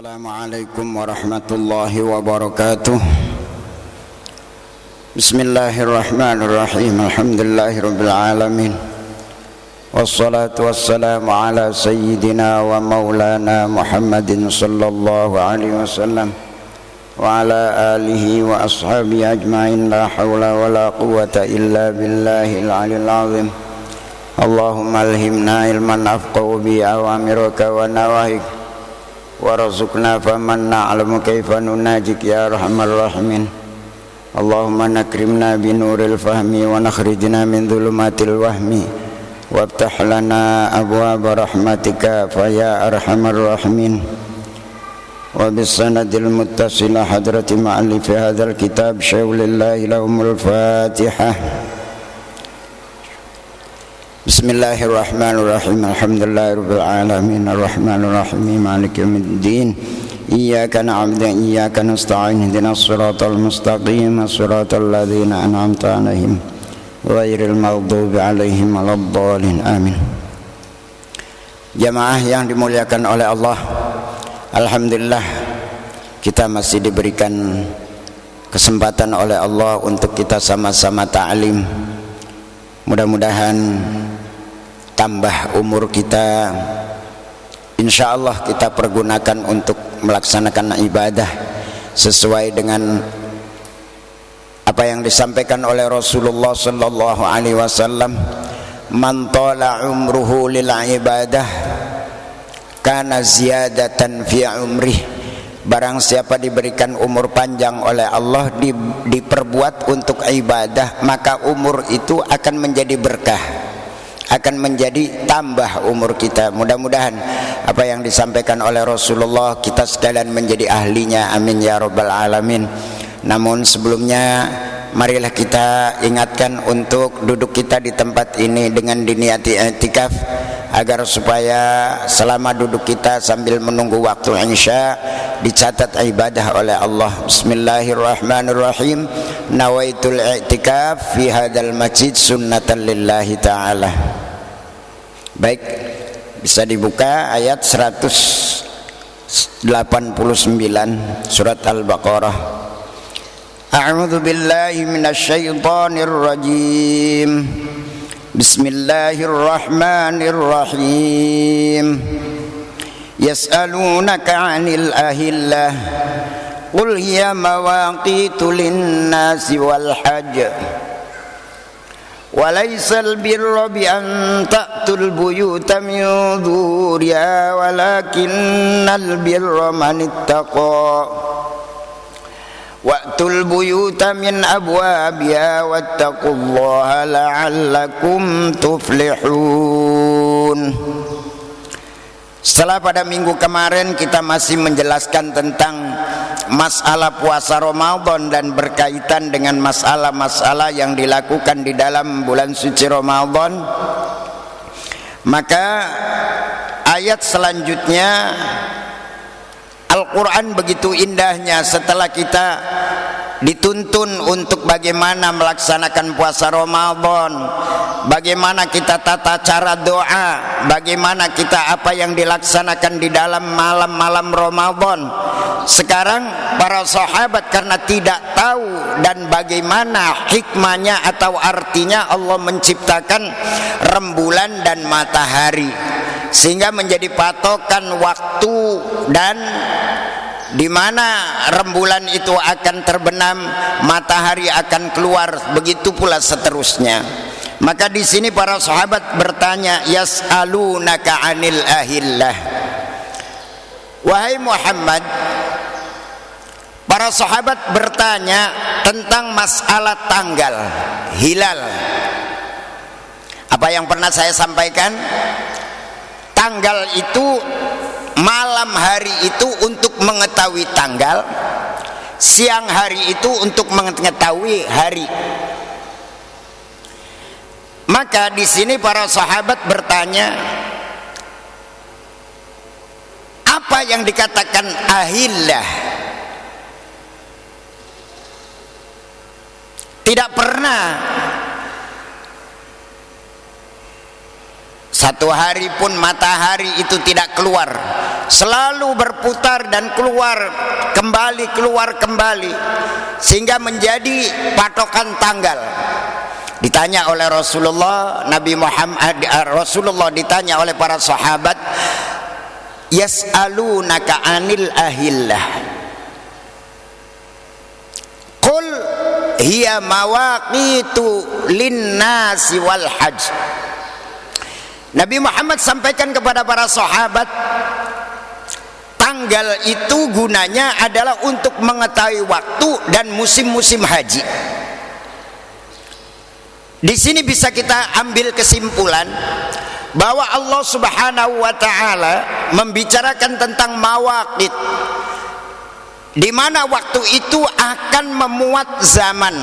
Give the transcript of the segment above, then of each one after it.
Assalamualaikum warahmatullahi wabarakatuh. Bismillahirrahmanirrahim. Alhamdulillahirabbil alamin. Wassalatu wassalamu ala sayyidina wa maulana Muhammadin sallallahu alaihi wasallam wa ala alihi wa ashabihi ajmain. La haula wa la quwwata illa billahil aliyil azim. Allahumma alhimna ilman nafqahu bi awamirika wa nawahik warzuqna faman na'lamu kaifa nunajik ya arhamar rahimin. Allahumma nakrimna binuril fahmi wa nakhrijna min dhulumatil wahmi waftah lana abwaaba rahmatika fa ya arhamar rahimin. Wa bisanadil muttasila hadrati ma'alifi hadzal kitab syaulillahi lahumul fatihah. Bismillahirrahmanirrahim. Alhamdulillahirabbil alamin arrahmanir rahim maliki yaumiddin. Iyyaka na'budu wa iyyaka nasta'in ihdinas siratal mustaqim siratal ladzina an'amta 'alaihim ghairil maghdubi 'alaihim waladdallin. Amin. Jamaah yang dimuliakan oleh Allah, alhamdulillah kita masih diberikan kesempatan oleh Allah untuk kita sama-sama ta'lim. Mudah-mudahan tambah umur kita, insyaallah kita pergunakan untuk melaksanakan ibadah sesuai dengan apa yang disampaikan oleh Rasulullah sallallahu alaihi wasallam. Man tala umruhu lil ibadah kana ziyadatan fi umrih. Barang siapa diberikan umur panjang oleh Allah, diperbuat untuk ibadah, maka umur itu akan menjadi berkah, akan menjadi tambah umur kita. Mudah-mudahan apa yang disampaikan oleh Rasulullah kita sekalian menjadi ahlinya, amin ya rabbal alamin. Namun sebelumnya marilah kita ingatkan untuk duduk kita di tempat ini dengan diniati i'tikaf, agar supaya selama duduk kita sambil menunggu waktu isya dicatat ibadah oleh Allah. Bismillahirrahmanirrahim. Nawaitul i'tikaf fi hadzal masjid sunnatan lillahi ta'ala. Baik, bisa dibuka ayat 189 surat Al-Baqarah. A'udzu billahi minasyaitonir rajim. Bismillahirrahmanirrahim. Yas'alunaka 'anil ahillah qul hiya mawaqitu lin-nasi wal hajj wa laysal birra bi an ta'tul buyuta min dhuriha walakinnal birra man ittaqa wa'tul buyuta min abwabiha wattaqullaha la'allakum tuflihun. Setelah pada minggu kemarin kita masih menjelaskan tentang masalah puasa Ramadan dan berkaitan dengan masalah-masalah yang dilakukan di dalam bulan suci Ramadan, maka ayat selanjutnya Al-Quran begitu indahnya. Setelah kita dituntun untuk bagaimana melaksanakan puasa Ramadan, bagaimana kita tata cara doa, bagaimana kita apa yang dilaksanakan di dalam malam-malam Ramadan. Sekarang para sahabat karena tidak tahu dan bagaimana hikmahnya atau artinya Allah menciptakan rembulan dan matahari, sehingga menjadi patokan waktu dan di mana rembulan itu akan terbenam, matahari akan keluar, begitu pula seterusnya. Maka di sini para sahabat bertanya, yas'alunaka 'anil ahillah. Wahai Muhammad, para sahabat bertanya tentang masalah tanggal hilal. Apa yang pernah saya sampaikan? Tanggal itu, malam hari itu untuk mengetahui tanggal, siang hari itu untuk mengetahui hari. Maka di sini para sahabat bertanya, apa yang dikatakan ahillah? Tidak pernah Satu hari pun matahari itu tidak keluar, selalu berputar dan keluar kembali, sehingga menjadi patokan tanggal. Ditanya oleh Rasulullah, Rasulullah ditanya oleh para sahabat, yas'alunaka 'anil ahillah, qul hiya mawaqitu linnasi wal hajj. Nabi Muhammad sampaikan kepada para sahabat, tanggal itu gunanya adalah untuk mengetahui waktu dan musim-musim haji. Di sini bisa kita ambil kesimpulan bahwa Allah Subhanahu wa taala membicarakan tentang mawaqit, di mana waktu itu akan memuat zaman.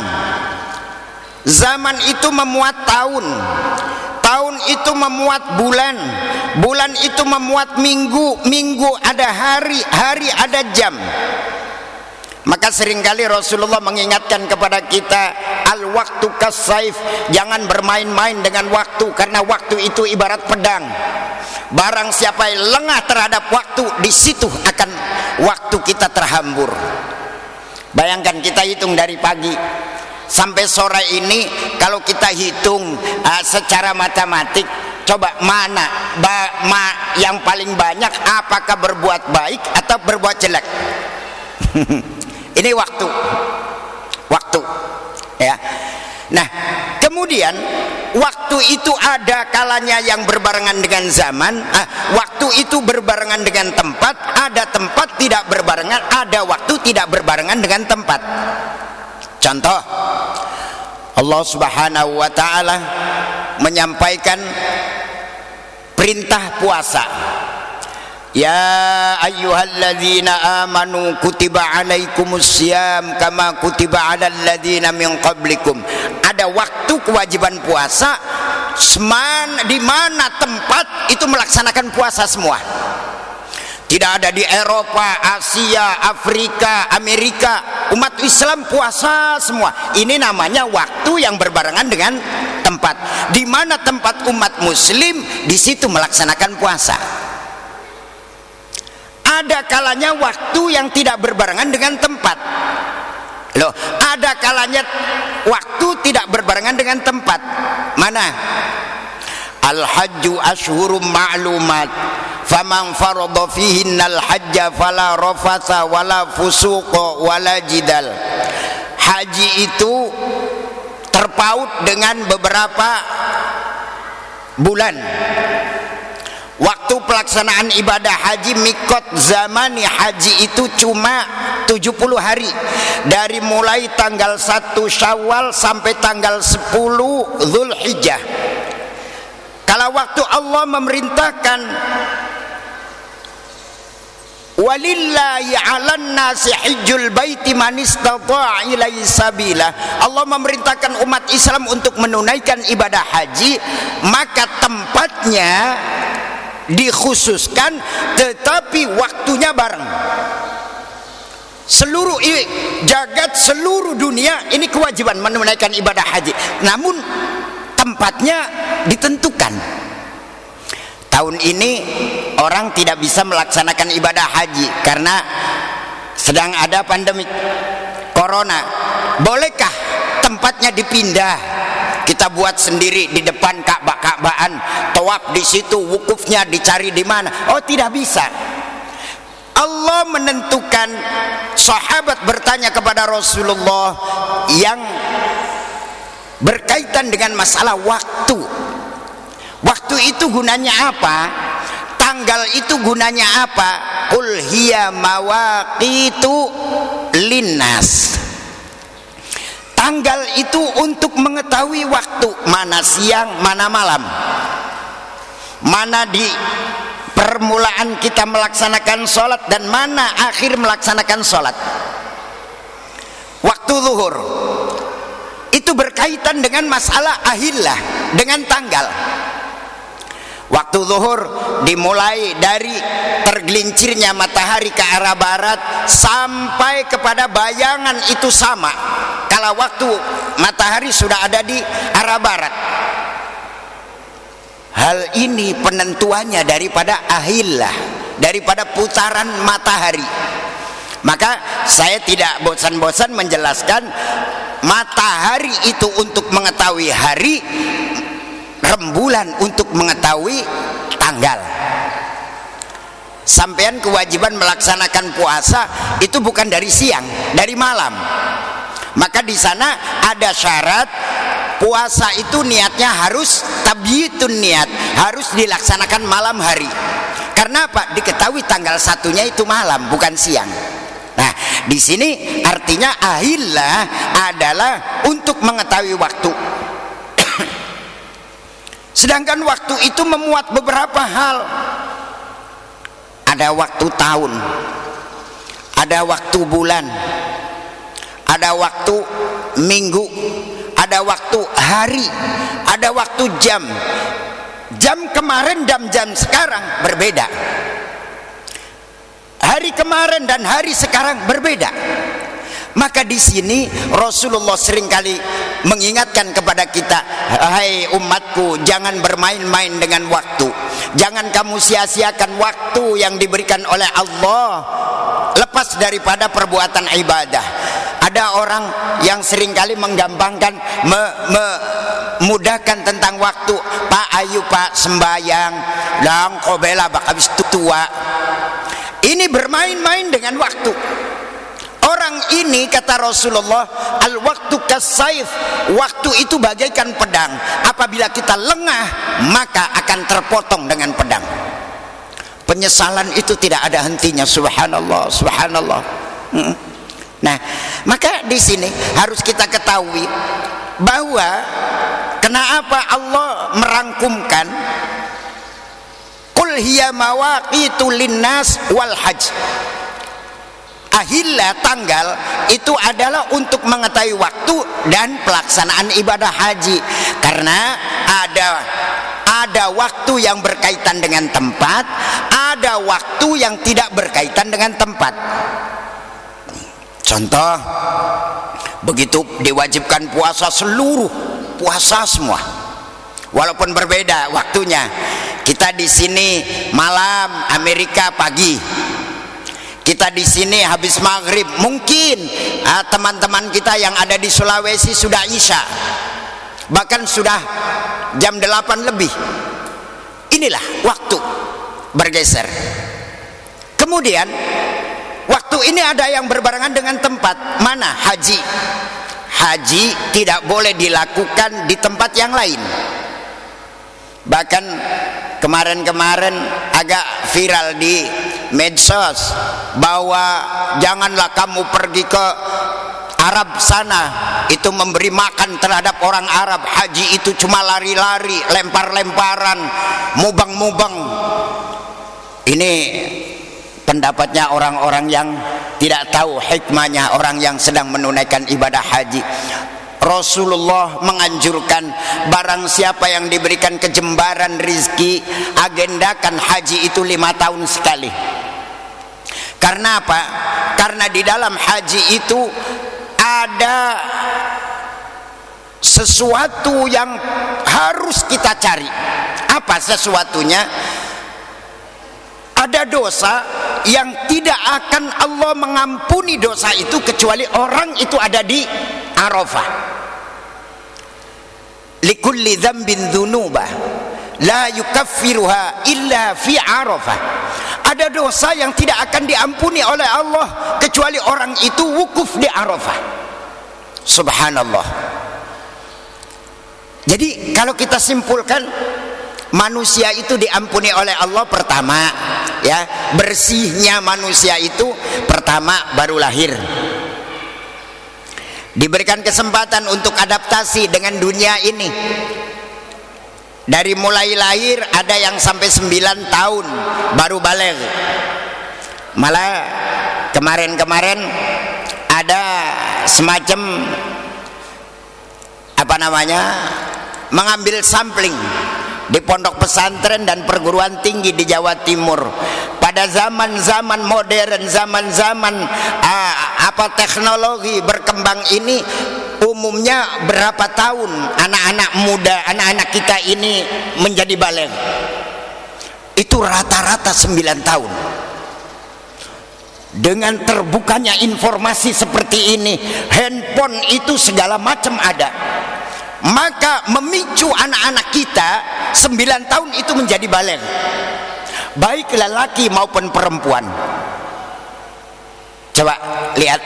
Zaman itu memuat tahun. Tahun itu memuat bulan, bulan itu memuat minggu, minggu ada hari, hari ada jam. Maka seringkali Rasulullah mengingatkan kepada kita, al-waktu kas-saif, jangan bermain-main dengan waktu, karena waktu itu ibarat pedang. Barang siapa yang lengah terhadap waktu, di situ akan waktu kita terhambur. Bayangkan kita hitung dari pagi sampai sore ini, kalau kita hitung secara matematik, coba mana yang paling banyak, apakah berbuat baik atau berbuat jelek? Ini waktu ya. Nah, kemudian waktu itu ada kalanya yang berbarengan dengan zaman, waktu itu berbarengan dengan tempat, ada tempat tidak berbarengan, ada waktu tidak berbarengan dengan tempat. Contoh, Allah Subhanahu wa taala menyampaikan perintah puasa. Ya ayyuhalladzina amanu kutiba alaikumussyam kama kutiba alal ladzina min qablikum. Ada waktu kewajiban puasa, di mana tempat itu melaksanakan puasa semua. Tidak ada di Eropa, Asia, Afrika, Amerika. Umat Islam puasa semua. Ini namanya waktu yang berbarengan dengan tempat. Di mana tempat umat Muslim, di situ melaksanakan puasa. Ada kalanya waktu yang tidak berbarengan dengan tempat. Loh, ada kalanya waktu tidak berbarengan dengan tempat. Mana? Al-hajju ashhurum ma'lumat, faman farada fihinnal hajja fala rafatha wala fusuqa wala jidal. Haji itu terpaut dengan beberapa bulan. Waktu pelaksanaan ibadah haji, mikot zamani haji itu cuma 70 hari. Dari mulai tanggal 1 Syawal sampai tanggal 10 Dzulhijjah. Kalau waktu Allah memerintahkan walillahi 'alan nasi hajjul baiti man istata'a ilaihi sabila, Allah memerintahkan umat Islam untuk menunaikan ibadah haji, maka tempatnya dikhususkan tetapi waktunya bareng. Seluruh jagat, seluruh dunia ini kewajiban menunaikan ibadah haji, namun tempatnya ditentukan. Tahun ini orang tidak bisa melaksanakan ibadah haji karena sedang ada pandemi corona. Bolehkah tempatnya dipindah? Kita buat sendiri di depan Ka'bah-Ka'bahan, tawaf di situ, wukufnya dicari di mana? Oh, tidak bisa. Allah menentukan. Sahabat bertanya kepada Rasulullah yang berkaitan dengan masalah waktu. Waktu itu gunanya apa? Tanggal itu gunanya apa? Qul hiya mawaqitu linnas. Tanggal itu untuk mengetahui waktu, mana siang, mana malam, mana di permulaan kita melaksanakan sholat dan mana akhir melaksanakan sholat. Waktu zuhur itu berkaitan dengan masalah ahillah, dengan tanggal. Waktu zuhur dimulai dari tergelincirnya matahari ke arah barat sampai kepada bayangan itu sama. Kalau waktu matahari sudah ada di arah barat, Hal ini penentuannya daripada ahillah, daripada putaran matahari. Maka saya tidak bosan-bosan menjelaskan matahari itu untuk mengetahui hari, rembulan untuk mengetahui tanggal. Sampean kewajiban melaksanakan puasa itu bukan dari siang, dari malam. Maka di sana ada syarat, puasa itu niatnya harus tabyitun niat, harus dilaksanakan malam hari. Karena apa? Diketahui tanggal satunya itu malam, bukan siang. Nah, di sini artinya ahillah adalah untuk mengetahui waktu. Sedangkan waktu itu memuat beberapa hal. Ada waktu tahun, ada waktu bulan, ada waktu minggu, ada waktu hari, ada waktu jam. Jam kemarin dan jam sekarang berbeda. Hari kemarin dan hari sekarang berbeda. Maka di sini Rasulullah seringkali mengingatkan kepada kita, hai umatku, jangan bermain-main dengan waktu. Jangan kamu sia-siakan waktu yang diberikan oleh Allah lepas daripada perbuatan ibadah. Ada orang yang seringkali menggampangkan, memudahkan tentang waktu. Pak, ayo pak sembayang, lang kobela bak habis tua. Ini bermain-main dengan waktu. Orang ini, kata Rasulullah, al-waktu kasayf, waktu itu bagaikan pedang. Apabila kita lengah, maka akan terpotong dengan pedang. Penyesalan itu tidak ada hentinya. Subhanallah, subhanallah. Nah, maka di sini harus kita ketahui bahwa kenapa Allah merangkumkan qul hiya mawaqitu linnas wal hajj. Ahillah, tanggal itu adalah untuk mengetahui waktu dan pelaksanaan ibadah haji. Karena ada waktu yang berkaitan dengan tempat, ada waktu yang tidak berkaitan dengan tempat. Contoh, begitu diwajibkan puasa, seluruh puasa semua, walaupun berbeda waktunya. Kita di sini malam, Amerika pagi. Kita di sini habis maghrib, mungkin teman-teman kita yang ada di Sulawesi sudah isya, bahkan sudah jam 8 lebih. Inilah waktu bergeser. Kemudian waktu ini ada yang berbarengan dengan tempat. Mana? Haji. Haji tidak boleh dilakukan di tempat yang lain. Bahkan kemarin-kemarin agak viral di medsos bahwa janganlah kamu pergi ke Arab sana, itu memberi makan terhadap orang Arab. Haji itu cuma lari-lari, lempar-lemparan, mubang-mubang. Ini pendapatnya orang-orang yang tidak tahu hikmahnya, orang yang sedang menunaikan ibadah haji. Rasulullah menganjurkan barang siapa yang diberikan kejembaran rizki, agendakan haji itu 5 tahun sekali. Karena apa? Karena di dalam haji itu ada sesuatu yang harus kita cari. Apa sesuatunya? Ada dosa yang tidak akan Allah mengampuni dosa itu kecuali orang itu ada di Arafah. Likulli dzambin dzunubah la yukaffiruha illa fi Arafah. Ada dosa yang tidak akan diampuni oleh Allah kecuali orang itu wukuf di Arafah. Subhanallah. Jadi kalau kita simpulkan, manusia itu diampuni oleh Allah pertama, ya, bersihnya manusia itu pertama baru lahir. Diberikan kesempatan untuk adaptasi dengan dunia ini. Dari mulai lahir ada yang sampai 9 tahun baru baligh. Malah kemarin-kemarin ada semacam apa namanya, mengambil sampling di pondok pesantren dan perguruan tinggi di Jawa Timur. Pada zaman-zaman modern, zaman-zaman teknologi berkembang ini, umumnya berapa tahun anak-anak muda, anak-anak kita ini menjadi baligh? Itu rata-rata 9 tahun. Dengan terbukanya informasi seperti ini, handphone itu segala macam ada, maka memicu anak-anak kita 9 tahun itu menjadi baligh, baik lelaki maupun perempuan. Coba lihat,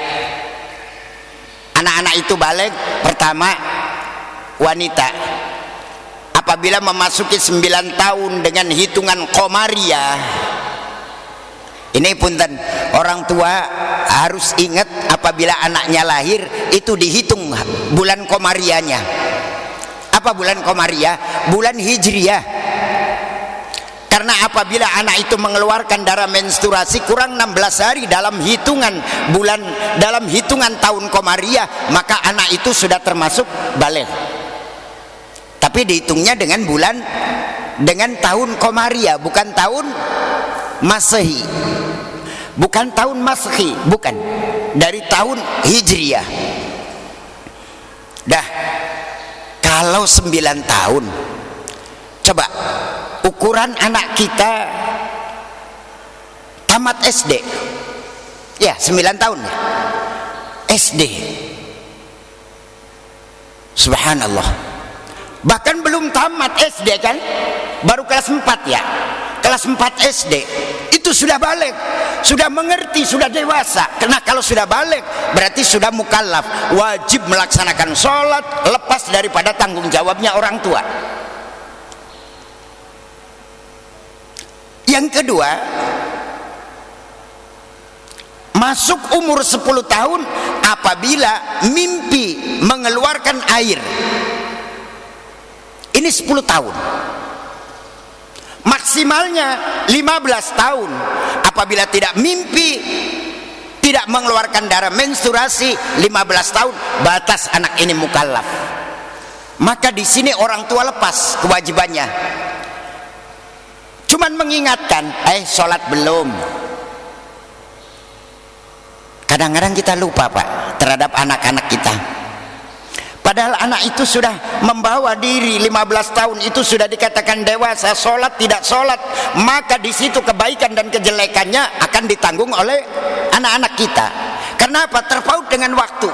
anak-anak itu baligh pertama wanita apabila memasuki 9 tahun dengan hitungan Qamariyah. Ini punten, orang tua harus ingat apabila anaknya lahir itu dihitung bulan Qamariyahnya. Apa bulan Qamariyah? Bulan Hijriyah. Karena apabila anak itu mengeluarkan darah menstruasi kurang 16 hari dalam hitungan bulan, dalam hitungan tahun Qamariyah, maka anak itu sudah termasuk baligh. Tapi dihitungnya dengan bulan, dengan tahun Qamariyah, bukan tahun Masehi, bukan tahun Masehi, bukan, dari tahun Hijriyah. Dah, kalau 9 tahun, coba ukuran anak kita tamat SD, ya 9 tahun ya, SD, subhanallah, bahkan belum tamat SD kan, baru kelas 4 ya, kelas 4 SD itu sudah baligh, sudah mengerti, sudah dewasa. Karena kalau sudah baligh berarti sudah mukallaf, wajib melaksanakan sholat, lepas daripada tanggung jawabnya orang tua. Yang kedua, masuk umur 10 tahun apabila mimpi mengeluarkan air. Ini 10 tahun. Maksimalnya 15 tahun apabila tidak mimpi, tidak mengeluarkan darah menstruasi. 15 tahun batas anak ini mukallaf. Maka di sini orang tua lepas kewajibannya, cuman mengingatkan, sholat belum. Kadang-kadang kita lupa Pak terhadap anak-anak kita, padahal anak itu sudah membawa diri 15 tahun itu sudah dikatakan dewasa. Sholat tidak sholat, maka di situ kebaikan dan kejelekannya akan ditanggung oleh anak-anak kita. Karena apa? Terpaut dengan waktu.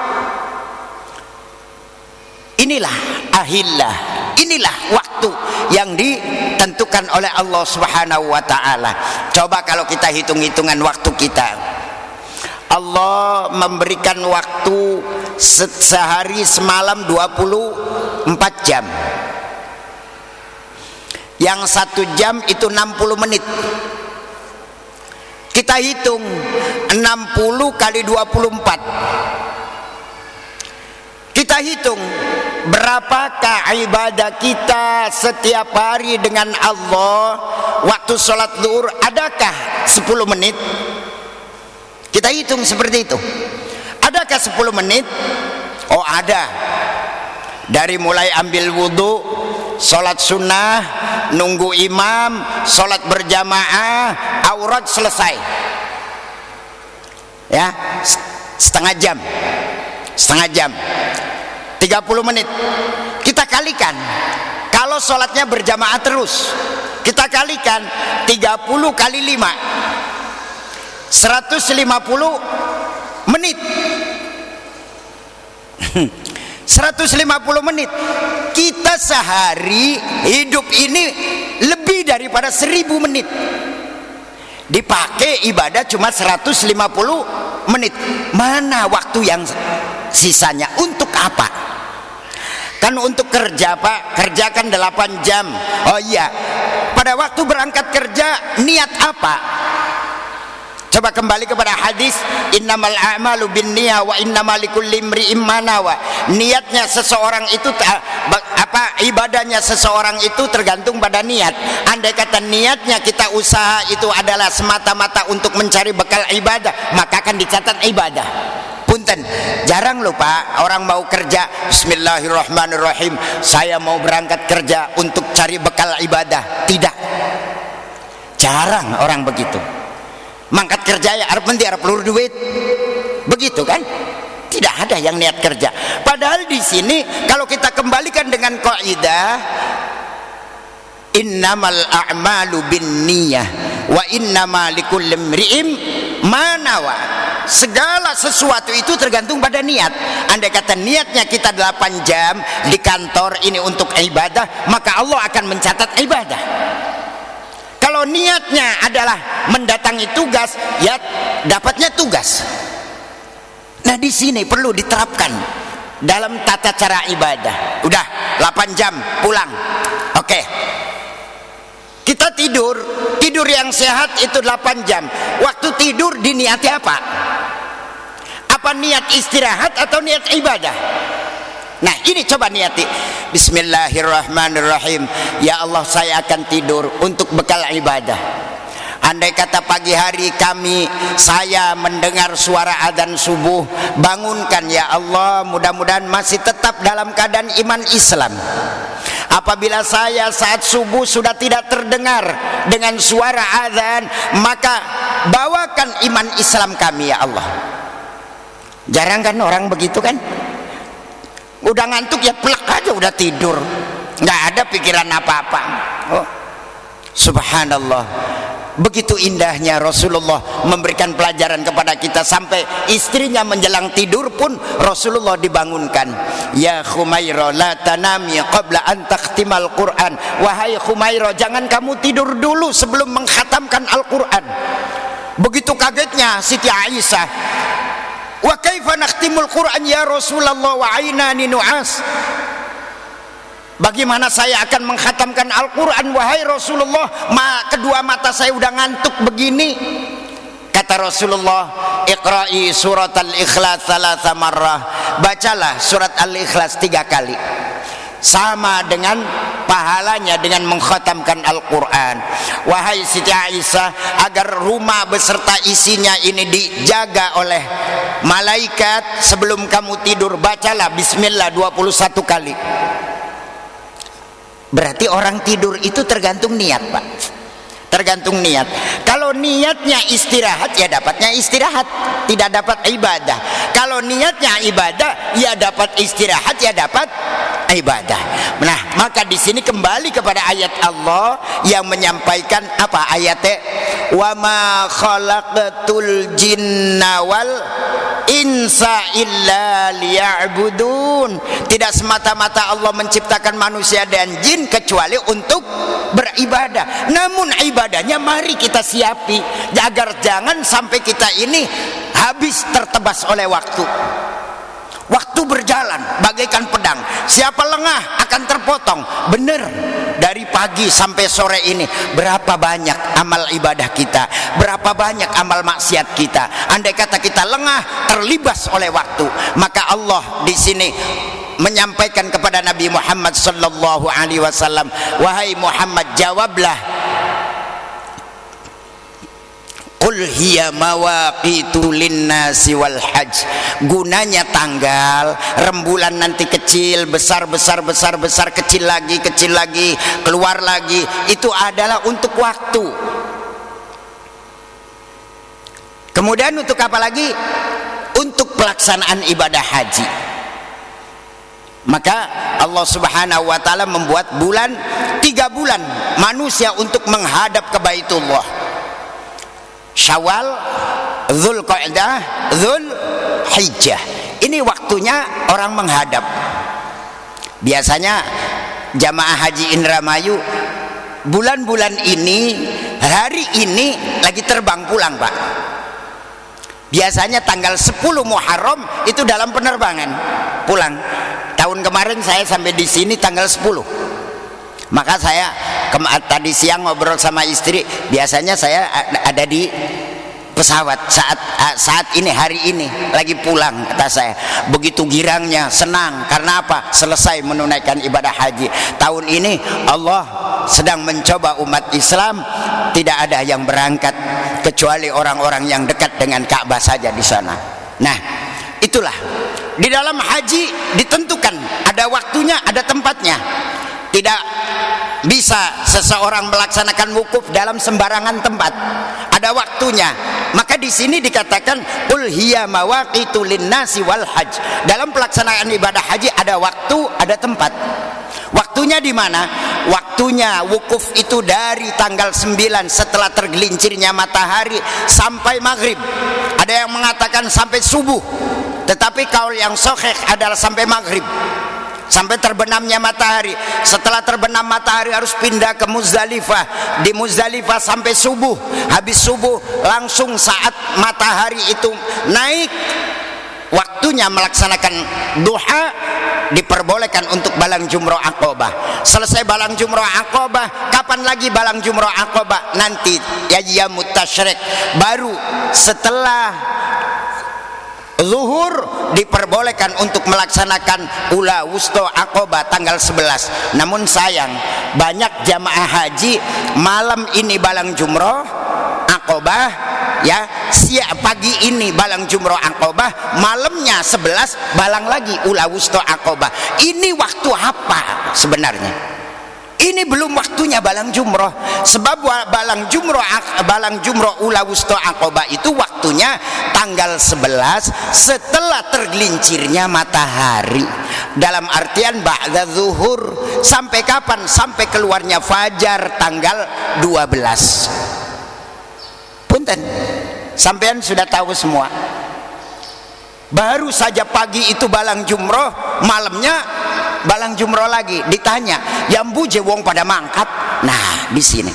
Inilah ahillah, inilah waktu yang ditentukan oleh Allah Subhanahu wa ta'ala. Coba kalau kita hitung-hitungan waktu kita, Allah memberikan waktu sehari semalam 24 jam. Yang 1 jam itu 60 menit. Kita hitung 60 kali 24. Kita hitung berapakah ibadah kita setiap hari dengan Allah. Waktu sholat zuhur adakah 10 menit? Kita hitung seperti itu. Adakah 10 menit? Oh ada. Dari mulai ambil wudhu, sholat sunnah, nunggu imam, sholat berjamaah, aurat selesai. Ya, setengah jam. Setengah jam 30 menit. Kita kalikan, kalau sholatnya berjamaah terus, kita kalikan 30 kali 5, 150 menit. 150 menit. Kita sehari hidup ini lebih daripada 1000 menit. Dipakai ibadah cuma 150 menit. Mana waktu yang sisanya untuk apa? Kan untuk kerja Pak, kerja kan 8 jam. Oh iya, pada waktu berangkat kerja niat apa? Coba kembali kepada hadis, innamal a'malu binniyah wa innamal likulli imri'in ma nawa. Niatnya seseorang itu ibadahnya seseorang itu tergantung pada niat. Andai kata niatnya kita usaha itu adalah semata-mata untuk mencari bekal ibadah, maka akan dicatat ibadah. Punten, jarang lupa orang mau kerja, bismillahirrahmanirrahim, saya mau berangkat kerja untuk cari bekal ibadah. Tidak, jarang orang begitu. Mangkat kerja ya arep nanti arep lur duit, begitu kan? Tidak ada yang niat kerja. Padahal di sini kalau kita kembalikan dengan kaidah innamal a'malu binniyah wa innama likulli imri'in ma nawa. Segala sesuatu itu tergantung pada niat. Andai kata niatnya kita 8 jam di kantor ini untuk ibadah, maka Allah akan mencatat ibadah. Kalau niatnya adalah mendatangi tugas, ya dapatnya tugas. Nah di sini perlu diterapkan dalam tata cara ibadah. Udah 8 jam pulang, oke. Kita tidur yang sehat itu 8 jam. Waktu tidur diniati apa? Apa niat istirahat atau niat ibadah? Nah ini coba niati. Bismillahirrahmanirrahim. Ya Allah, saya akan tidur untuk bekal ibadah. Andai kata pagi hari saya mendengar suara adzan subuh, bangunkan ya Allah, mudah-mudahan masih tetap dalam keadaan iman Islam. Apabila saya saat subuh sudah tidak terdengar dengan suara adzan, maka bawakan iman Islam kami ya Allah. Jarang kan orang begitu kan? Udah ngantuk ya plek aja udah tidur, nggak ada pikiran apa-apa. Oh, subhanallah. Begitu indahnya Rasulullah memberikan pelajaran kepada kita, sampai istrinya menjelang tidur pun Rasulullah dibangunkan. Ya Khumairah la tanami qabla an takhtimal Quran. Wahai Khumairah, jangan kamu tidur dulu sebelum mengkhatamkan Al-Quran. Begitu kagetnya Siti Aisyah, wa kaifa nakhtimul Quran ya Rasulullah wa ainani nu'as. Bagaimana saya akan mengkhatamkan Al-Quran wahai Rasulullah, kedua mata saya udah ngantuk begini. Kata Rasulullah, Iqra'i surat Al-Ikhlas 3 marrah. Bacalah surat Al-Ikhlas 3 kali. Sama dengan pahalanya dengan mengkhatamkan Al-Quran. Wahai Siti Aisyah, agar rumah beserta isinya ini dijaga oleh malaikat, sebelum kamu tidur bacalah Bismillah 21 kali. Berarti orang tidur itu tergantung niat, Pak. Tergantung niat. Kalau niatnya istirahat, ya dapatnya istirahat, tidak dapat ibadah. Kalau niatnya ibadah, ya dapat istirahat, ya dapat ibadah. Nah, maka di sini kembali kepada ayat Allah yang menyampaikan apa ayatnya? Wa ma khalaqatul jinna wal insa illa liya'budun. Tidak semata-mata Allah menciptakan manusia dan jin kecuali untuk beribadah. Namun ibadahnya mari kita siapi agar jangan sampai kita ini habis tertebas oleh waktu. Waktu berjalan bagaikan pedang, siapa lengah akan terpotong. Benar, dari pagi sampai sore ini berapa banyak amal ibadah kita, berapa banyak amal maksiat kita. Andai kata kita lengah, terlibas oleh waktu, maka Allah di sini menyampaikan kepada Nabi Muhammad sallallahu alaihi wasallam, wahai Muhammad, jawablah, qul hiya mawaqitu linnasi wal hajj. Gunanya tanggal, rembulan nanti kecil, besar, kecil lagi, keluar lagi, itu adalah untuk waktu. Kemudian untuk apa lagi? Untuk pelaksanaan ibadah haji. Maka Allah Subhanahu wa taala membuat bulan, 3 bulan manusia untuk menghadap ke Baitullah. Syawal, Dzulqa'dah, Dzulhijjah. Ini waktunya orang menghadap. Biasanya jamaah haji Indramayu bulan-bulan ini, hari ini lagi terbang pulang, Pak. Biasanya tanggal 10 Muharram itu dalam penerbangan pulang. Tahun kemarin saya sampai di sini tanggal 10. Maka saya tadi siang ngobrol sama istri, biasanya saya ada di pesawat saat ini, hari ini lagi pulang, kata saya. Begitu girangnya, senang. Karena apa? Selesai menunaikan ibadah haji. Tahun ini Allah sedang mencoba umat Islam, tidak ada yang berangkat kecuali orang-orang yang dekat dengan Ka'bah saja di sana. Nah, itulah di dalam haji ditentukan ada waktunya, ada tempatnya. Tidak bisa seseorang melaksanakan wukuf dalam sembarangan tempat, ada waktunya. Maka di sini dikatakan qul hiya mawaqitu linnasi wal hajj. Dalam pelaksanaan ibadah haji ada waktu, ada tempat. Waktunya di mana? Waktunya wukuf itu dari tanggal 9 setelah tergelincirnya matahari sampai maghrib. Ada yang mengatakan sampai subuh, tetapi kaul yang sahih adalah sampai maghrib, sampai terbenamnya matahari. Setelah terbenam matahari harus pindah ke Muzdalifah. Di Muzdalifah sampai subuh. Habis subuh langsung saat matahari itu naik, waktunya melaksanakan duha, diperbolehkan untuk balang jumroh Aqobah. Selesai balang jumroh Aqobah, kapan lagi balang jumroh Aqobah? Nanti yaumut tasyrik, baru setelah zuhur diperbolehkan untuk melaksanakan ula wusto Aqobah tanggal 11. Namun sayang, banyak jamaah haji malam ini balang jumroh Aqobah, ya, siang pagi ini balang jumroh Aqobah, malamnya 11 balang lagi ula wusto Aqobah. Ini waktu apa sebenarnya? Ini belum waktunya balang jumroh. Sebab balang jumroh ula wusto Aqobah itu waktunya tanggal 11 setelah tergelincirnya matahari. Dalam artian ba'da zuhur. Sampai kapan? Sampai keluarnya fajar tanggal 12. Punten, sampean sudah tahu semua. Baru saja pagi itu balang jumroh, malamnya balang jumroh lagi. Ditanya, yang buje wong pada mangkat. Nah, di sini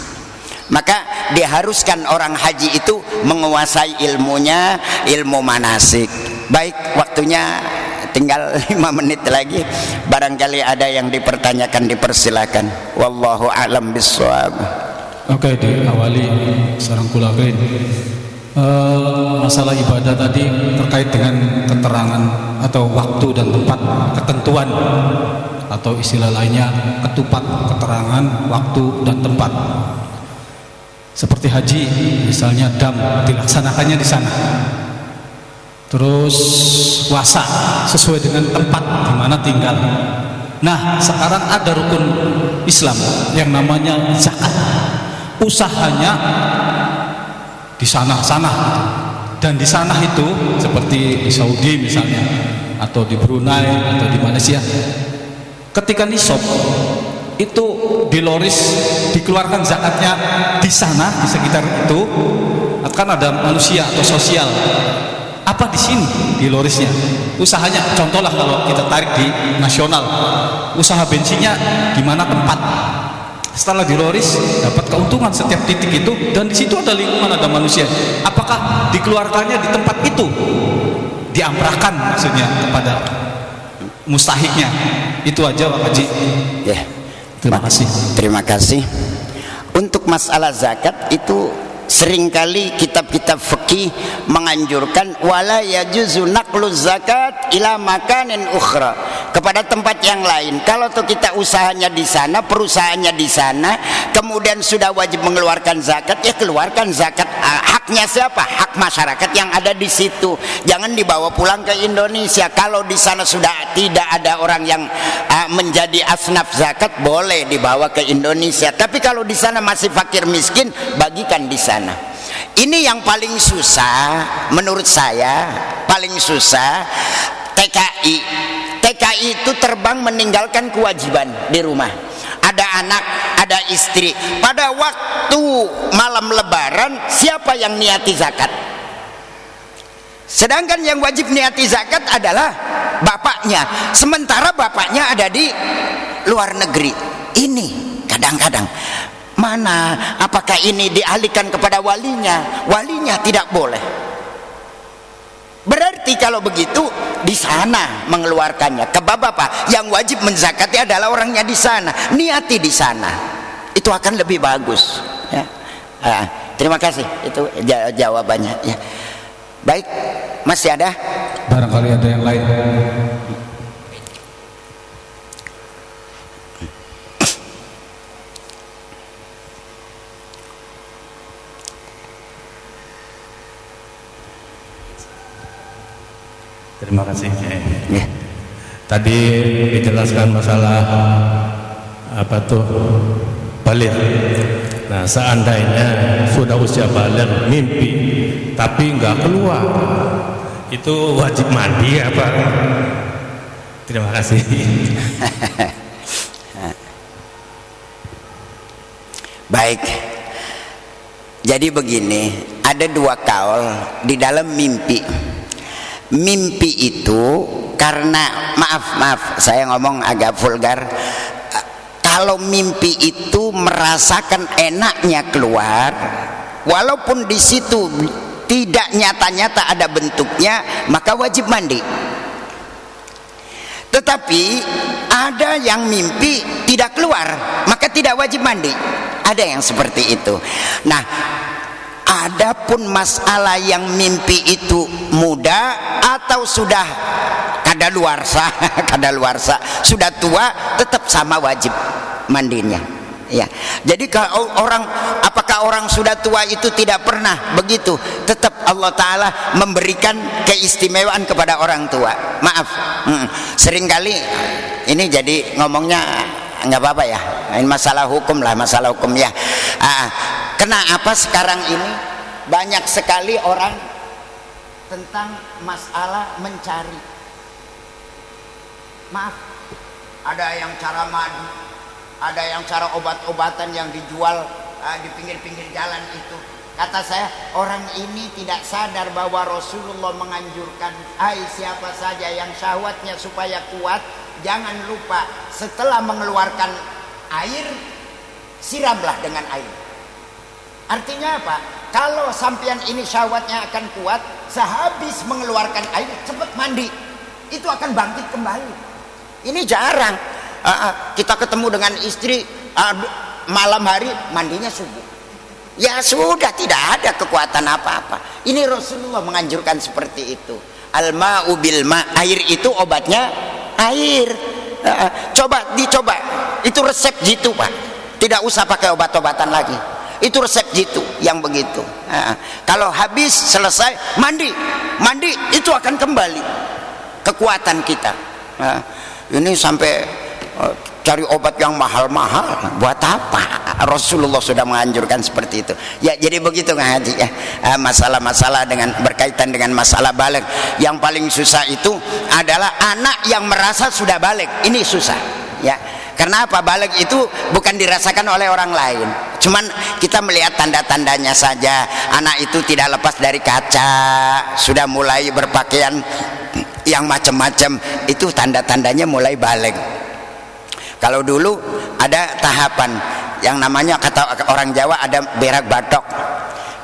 maka diharuskan orang haji itu menguasai ilmunya, ilmu manasik. Baik, waktunya tinggal 5 menit lagi. Barangkali ada yang dipertanyakan, dipersilakan. Wallahu a'lam bishawab. Oke, diawali sareng kula masalah ibadah tadi terkait dengan keterangan atau waktu dan tempat, ketentuan atau istilah lainnya ketupat, keterangan waktu dan tempat. Seperti haji misalnya, dam dilaksanakannya di sana. Terus puasa sesuai dengan tempat di mana tinggal. Nah, sekarang ada rukun Islam yang namanya zakat. Usahanya di sana-sana, dan di sana itu seperti di Saudi misalnya, atau di Brunei atau di Malaysia, ketika nisab itu diloris, dikeluarkan zakatnya di sana, di sekitar itu. Kan ada manusia atau sosial, apa di sini dilorisnya usahanya. Contohlah kalau kita tarik di nasional, usaha bensinnya di mana tempat, setelah diloris dapat keuntungan setiap titik itu, dan di situ ada lingkungan, ada manusia. Apakah dikeluarkannya di tempat itu, diamprahkan maksudnya kepada mustahiknya? Itu aja Pak Haji. Ya, terima kasih. Terima kasih. Untuk masalah zakat itu seringkali kitab-kitab fikih menganjurkan wala yajuzu naqlu zakat ila makanin ukhra, kepada tempat yang lain. Kalau tuh kita usahanya di sana, perusahaannya di sana, kemudian sudah wajib mengeluarkan zakat, ya keluarkan zakat. Haknya siapa? Hak masyarakat yang ada di situ. Jangan dibawa pulang ke Indonesia. Kalau di sana sudah tidak ada orang yang menjadi asnaf zakat, boleh dibawa ke Indonesia. Tapi kalau di sana masih fakir miskin, bagikan di sana. Ini yang paling susah menurut saya, paling susah. TKI itu terbang meninggalkan kewajiban di rumah. Ada anak, ada istri. Pada waktu malam lebaran, siapa yang niati zakat? Sedangkan yang wajib niati zakat adalah bapaknya. Sementara bapaknya ada di luar negeri. Ini kadang-kadang mana, apakah ini dialihkan kepada walinya? Walinya tidak boleh. Berarti kalau begitu di sana mengeluarkannya. Ke bapak yang wajib menzakati adalah orangnya di sana. Niati di sana. Itu akan lebih bagus. Ya. Terima kasih. Itu jawabannya. Ya. Baik, masih ada? Barangkali ada yang lain. Terima kasih. Ya. Tadi dijelaskan masalah balik. Nah, seandainya sudah usia balik mimpi tapi nggak keluar, itu wajib mandi apa? Terima kasih. Baik. Jadi begini, ada dua kaul di dalam mimpi. Mimpi itu karena maaf saya ngomong agak vulgar. Kalau mimpi itu merasakan enaknya keluar, walaupun di situ tidak nyata-nyata ada bentuknya, maka wajib mandi. Tetapi ada yang mimpi tidak keluar, maka tidak wajib mandi. Ada yang seperti itu. Nah, adapun masalah yang mimpi itu muda atau sudah kadaluarsa, sudah tua, tetap sama wajib mandinya. Ya. Jadi kalau apakah orang sudah tua itu tidak pernah begitu? Tetap Allah Ta'ala memberikan keistimewaan kepada orang tua. Maaf, seringkali ini jadi ngomongnya nggak apa-apa ya. Ini masalah hukum lah, masalah hukum ya. Kenapa sekarang ini banyak sekali orang tentang masalah mencari? Maaf, ada yang cara madu, ada yang cara obat-obatan yang dijual di pinggir-pinggir jalan itu. Kata saya, orang ini tidak sadar bahwa Rasulullah menganjurkan, siapa saja yang syahwatnya supaya kuat, jangan lupa setelah mengeluarkan air, siramlah dengan air. Artinya apa? Kalau sampean ini syahwatnya akan kuat, sehabis mengeluarkan air cepat mandi, itu akan bangkit kembali. Ini jarang. Kita ketemu dengan istri malam hari, mandinya subuh. Ya sudah, tidak ada kekuatan apa-apa. Ini Rasulullah menganjurkan seperti itu. Al-ma'u bil ma', air itu obatnya air. Dicoba. Itu resep jitu, Pak. Tidak usah pakai obat-obatan lagi. Itu resep jitu yang begitu. Kalau habis selesai mandi itu akan kembali kekuatan kita. Ini sampai cari obat yang mahal-mahal, buat apa? Rasulullah sudah menganjurkan seperti itu. Ya, jadi begitu Kang Haji ya. Masalah-masalah dengan berkaitan dengan masalah balik. Yang paling susah itu adalah anak yang merasa sudah balik. Ini susah ya. Karena apa? Balik itu bukan dirasakan oleh orang lain. Cuman kita melihat tanda-tandanya saja. Anak itu tidak lepas dari kaca, sudah mulai berpakaian yang macam-macam, itu tanda-tandanya mulai balik. Kalau dulu ada tahapan yang namanya, kata orang Jawa, ada berak batok.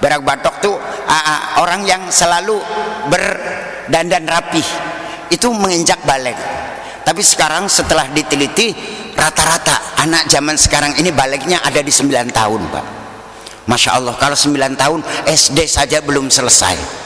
Berak batok tuh orang yang selalu berdandan rapih, itu menginjak balik. Tapi sekarang setelah diteliti, rata-rata anak zaman sekarang ini baliknya ada di 9 tahun, Pak. Masya Allah, kalau 9 tahun SD saja belum selesai.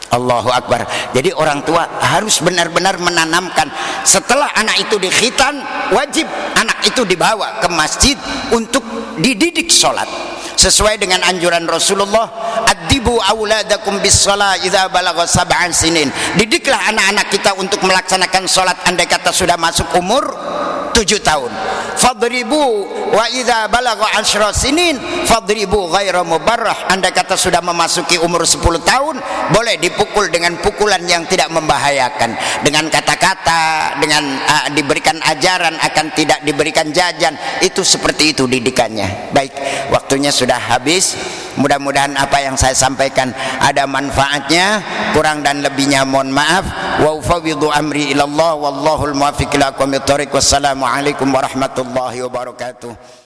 Allahu Akbar. Jadi orang tua harus benar-benar menanamkan, setelah anak itu dikhitan, wajib anak itu dibawa ke masjid untuk dididik sholat sesuai dengan anjuran Rasulullah, adibu auladakum bis shalah idza balagha sab'an sinin. Didiklah anak-anak kita untuk melaksanakan sholat andai kata sudah masuk umur 7 tahun. Fadribu wa idza balagha 10 sinin fadribu ghaira mubarrah. Andai kata sudah memasuki umur 10 tahun, boleh dipukul dengan pukulan yang tidak membahayakan, dengan kata-kata, dengan diberikan ajaran, akan tidak diberikan jajan. Itu seperti itu didikannya. Baik, waktunya sudah habis. Mudah-mudahan apa yang saya sampaikan ada manfaatnya, kurang dan lebihnya mohon maaf. Wa ufawwidu amri ilallah wallahul muwaffiq ila aqwamit thoriq. Wassalamualaikum warahmatullahi wabarakatuh.